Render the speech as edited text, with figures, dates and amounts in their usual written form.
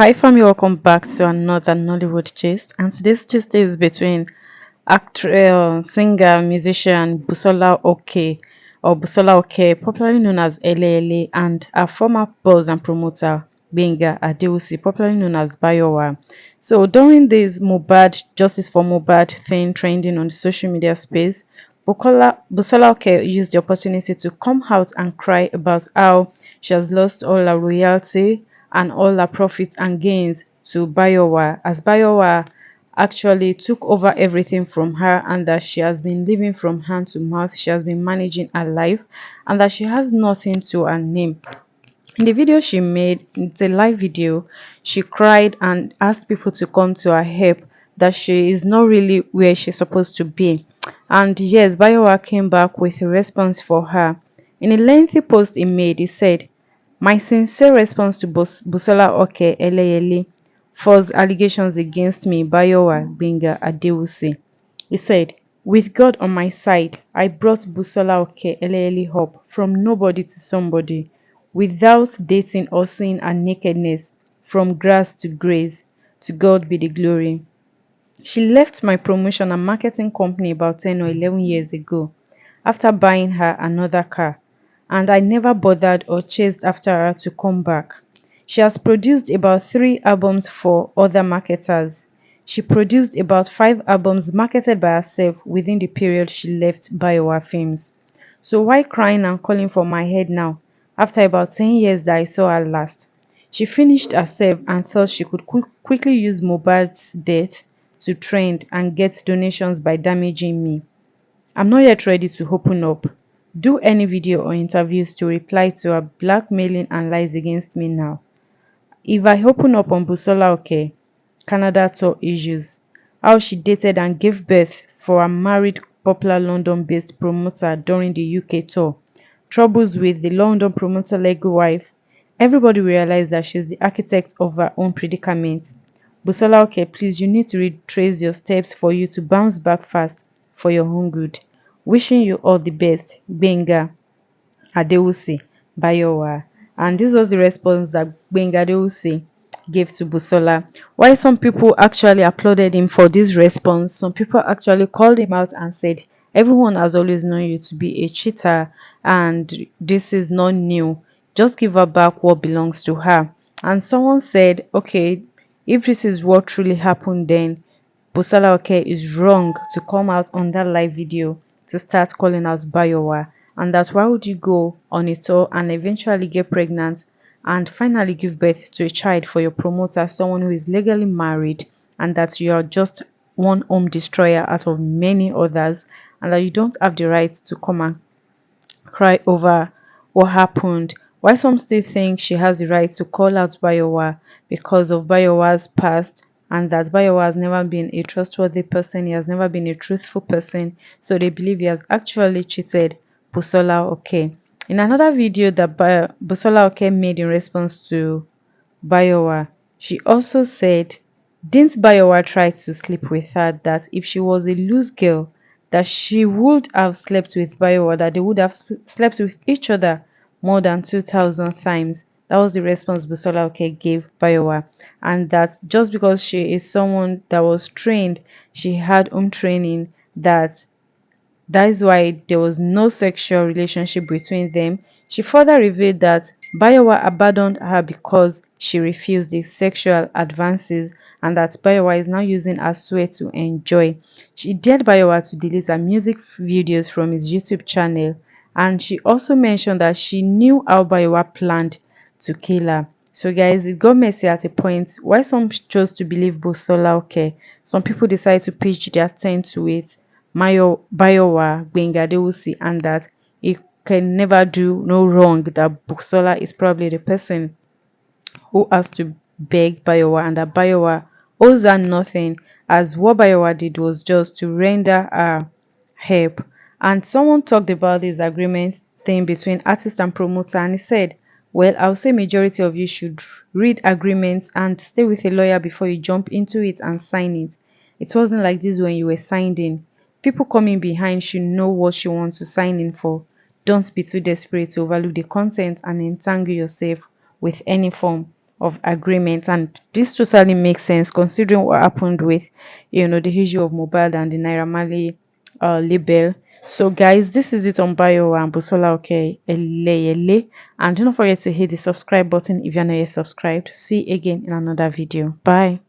Hi family, welcome back to another Nollywood gist. And today's gist is between actor, singer, musician Busola Oke or Busola Oke, popularly known as Eleyele, and our former boss and promoter Benga Adeusi, popularly known as Bayowa. So during this Mubad Justice for Mubad thing trending on the social media space, Busola Oke used the opportunity to come out and cry about how she has lost all her royalty and all her profits and gains to Bayowa, as Bayowa actually took over everything from her, and that she has been living from hand to mouth. She has been managing her life and that she has nothing to her name. In the video she made, it's a live video, she cried and asked people to come to her help, that she is not really where she's supposed to be. And yes, Bayowa came back with a response for her. In a lengthy post he made, he said, "My sincere response to Busola Oke Eleyele false allegations against me, Bayowa Benga Adewusi." He said, "With God on my side, I brought Busola Oke Eleyele up from nobody to somebody, without dating or seeing her nakedness, from grass to grace. To God be the glory." She left my promotion and marketing company about 10 or 11 years ago after buying her another car, and I never bothered or chased after her to come back. She has produced about 3 albums for other marketers. She produced about 5 albums marketed by herself within the period she left Bayowa Films. So why crying and calling for my head now, after about 10 years that I saw her last? She finished herself and thought she could quickly use Mohbad's death to trend and get donations by damaging me. I'm not yet ready to open up, do any video or interviews to reply to her blackmailing and lies against me now. If I open up on Busola Oke, Canada tour issues, how she dated and gave birth for a married popular London-based promoter during the UK tour, troubles with the London promoter Lego wife, everybody realized that she's the architect of her own predicament. Busola Oke, please, you need to retrace your steps for you to bounce back fast for your own good. Wishing you all the best, Benga Adewusi Bayowa. And this was the response that Benga Adewusi gave to Busola. Why some people actually applauded him for this response, some people actually called him out and said, "Everyone has always known you to be a cheater, and this is not new. Just give her back what belongs to her." And someone said, "Okay, if this is what truly happened, then Busola Oke is wrong to come out on that live video to start calling out Bayowa, and that's why would you go on a tour and eventually get pregnant and finally give birth to a child for your promoter, someone who is legally married, and that you are just one home destroyer out of many others, and that you don't have the right to come and cry over what happened. Why some still think she has the right to call out Bayowa because of Bayowa's past, and that Bayowa has never been a trustworthy person, he has never been a truthful person, so they believe he has actually cheated Busola Oke. In another video that Busola Oke made in response to Bayowa, she also said, didn't Bayowa try to sleep with her, that if she was a loose girl, that she would have slept with Bayowa, that they would have slept with each other more than 2,000 times. That was the response Busola Oke gave Bayowa. And that just because she is someone that was trained, she had home training, that is why there was no sexual relationship between them. She further revealed that Bayowa abandoned her because she refused the sexual advances, and that Bayowa is now using her sweat to enjoy. She dared Bayowa to delete her music videos from his YouTube channel, and she also mentioned that she knew how Bayowa planned to kill her. So guys, it got messy at a point. Why some chose to believe Busola Oke, some people decided to pitch their tent to it. Bayowa Gbengadeusi, and that he can never do no wrong, that Busola is probably the person who has to beg Bayowa, and that Bayowa owes her nothing, as what Bayowa did was just to render her help. And someone talked about this agreement thing between artist and promoter, and he said, well, I'll say majority of you should read agreements and stay with a lawyer before you jump into it and sign it. It wasn't like this when you were signed in. People coming behind should know what you want to sign in for. Don't be too desperate to overlook the content and entangle yourself with any form of agreement, and this totally makes sense considering what happened with the issue of Mobile and the Naira Marley label. So guys, this is it on Bayowa and Busola okay Eleyele, and do not forget to hit the subscribe button if you're not yet subscribed. See you again in another video. Bye.